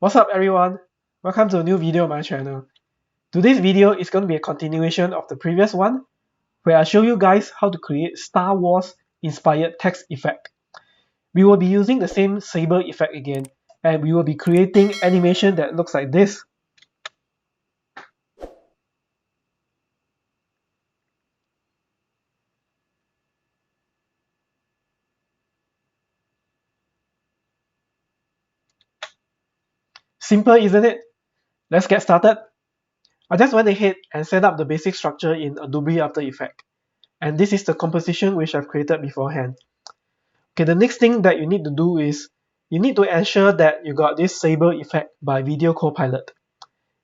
What's up everyone? Welcome to a new video on my channel. Today's video is going to be a continuation of the previous one, where I show you guys how to create Star Wars inspired text effect. We will be using the same Saber effect again, and we will be creating animation that looks like this. Simple, isn't it? Let's get started. I just went ahead and set up the basic structure in Adobe After Effects. And this is the composition which I've created beforehand. Okay, the next thing that you need to do is you need to ensure that you got this Saber effect by Video Copilot.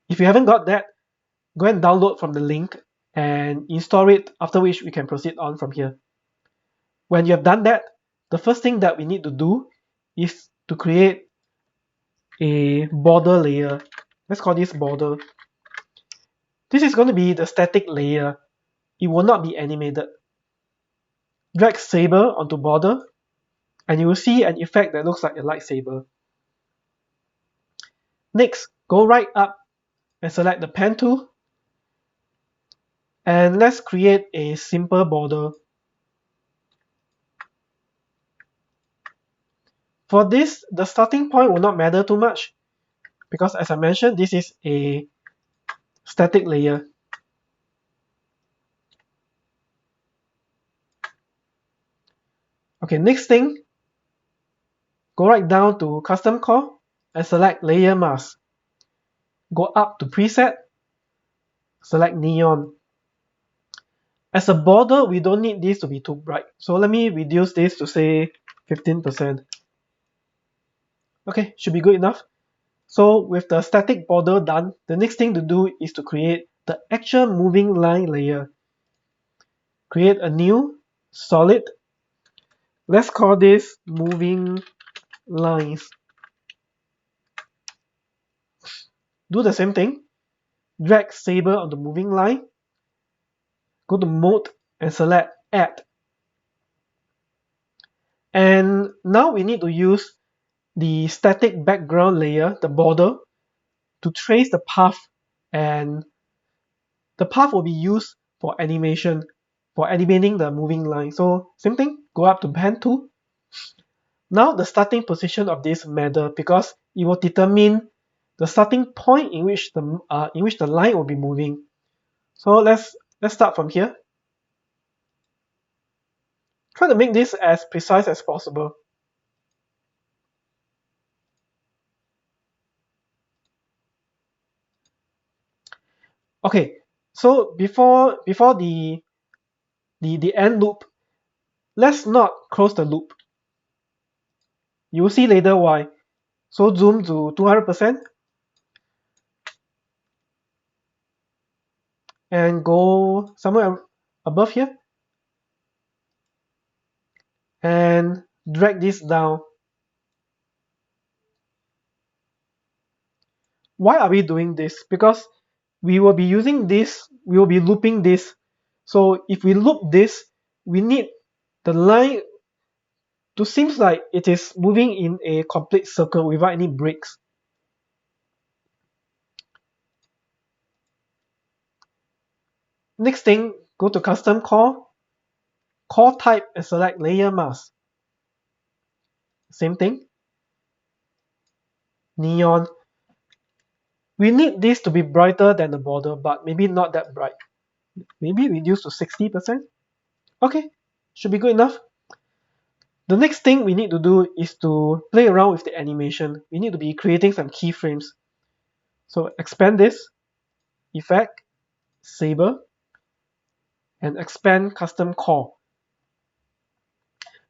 If you haven't got that, go and download from the link and install it, after which we can proceed on from here. When you have done that, the first thing that we need to do is to create a border layer. Let's call this border. This is going to be the static layer. It will not be animated. Drag Saber onto border, and you will see an effect that looks like a lightsaber. Next, go right up and select the pen tool. And let's create a simple border. For this, the starting point will not matter too much because, as I mentioned, this is a static layer. Okay, next thing, go right down to Custom Core and select Layer Mask. Go up to Preset, select Neon. As a border, we don't need this to be too bright. So let me reduce this to say 15%. Okay, should be good enough. So with the static border done, the next thing to do is to create the actual moving line layer. Create a new solid. Let's call this moving lines. Do the same thing. Drag Saber on the moving line. Go to Mode and select Add. And now we need to use the static background layer, the border, to trace the path, and the path will be used for animation, for animating the moving line. So same thing, go up to Pen tool. Now the starting position of this matter because it will determine the starting point in which the line will be moving. So let's start from here. Try to make this as precise as possible. Okay, so before the end loop, let's not close the loop. You will see later why. So zoom to 200% and go somewhere above here and drag this down. Why are we doing this? Because we will be using this, we will be looping this. So if we loop this, we need the line to seem like it is moving in a complete circle without any breaks. Next thing, go to Custom Core, Core Type and select Layer Mask. Same thing. Neon. We need this to be brighter than the border, but maybe not that bright. Maybe reduce to 60%. Okay, should be good enough. The next thing we need to do is to play around with the animation. We need to be creating some keyframes. So expand this, Effect, Saber, and expand Custom Core.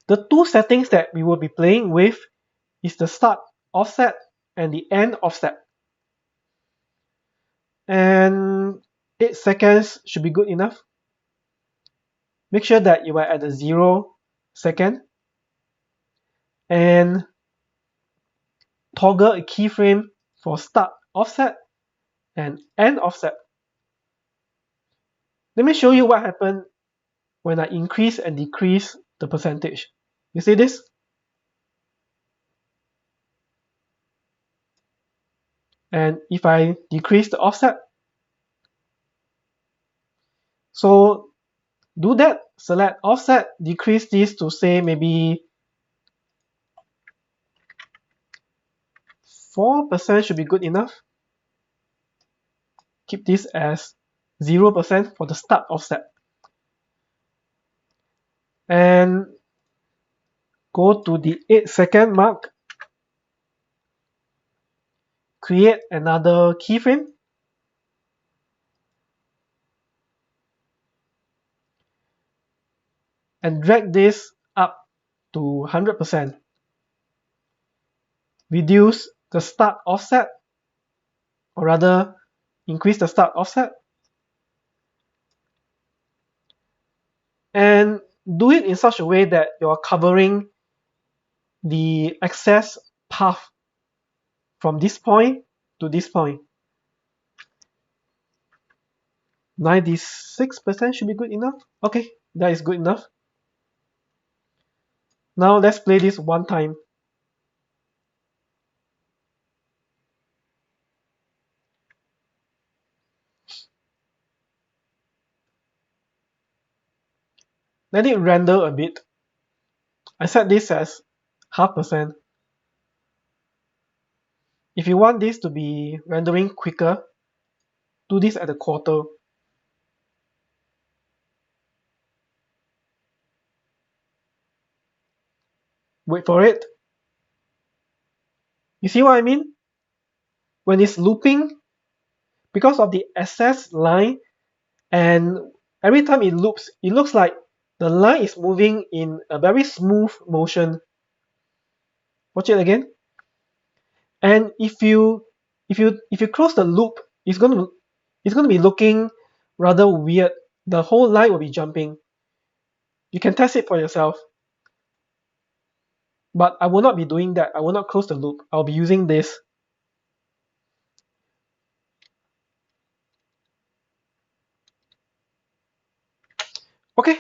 The two settings that we will be playing with is the start offset and the end offset. And 8 seconds should be good enough. Make sure that you are at the 0 second and toggle a keyframe for start offset and end offset. Let me show you what happened when I increase and decrease the percentage. You see this? And if I decrease the offset, so do that, select offset, decrease this to say maybe 4% should be good enough. Keep this as 0% for the start offset. And go to the 8-second mark, create another keyframe, and drag this up to 100%. Reduce the start offset, or rather increase the start offset, and do it in such a way that you're covering the access path from this point to this point. 96% should be good enough. Okay, that is good enough. Now let's play this one time. Let it render a bit. I set this as 0.5%. If you want this to be rendering quicker, do this at a quarter. Wait for it. You see what I mean? When it's looping, because of the access line, and every time it loops, it looks like the line is moving in a very smooth motion. Watch it again. And if you close the loop, it's going to be looking rather weird. The whole line will be jumping. You can test it for yourself. But I will not be doing that. I will not close the loop. I'll be using this. Okay,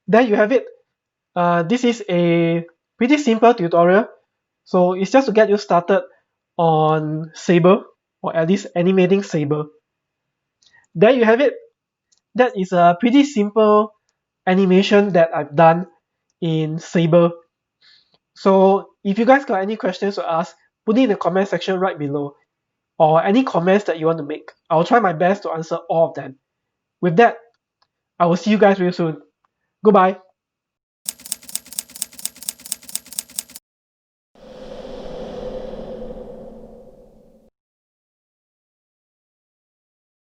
there you have it. This is a pretty simple tutorial. So it's just to get you started on Saber, or at least animating Saber. There you have it. That is a pretty simple animation that I've done in Saber. So if you guys got any questions to ask, put it in the comment section right below, or any comments that you want to make. I'll try my best to answer all of them. With that, I will see you guys real soon. Goodbye.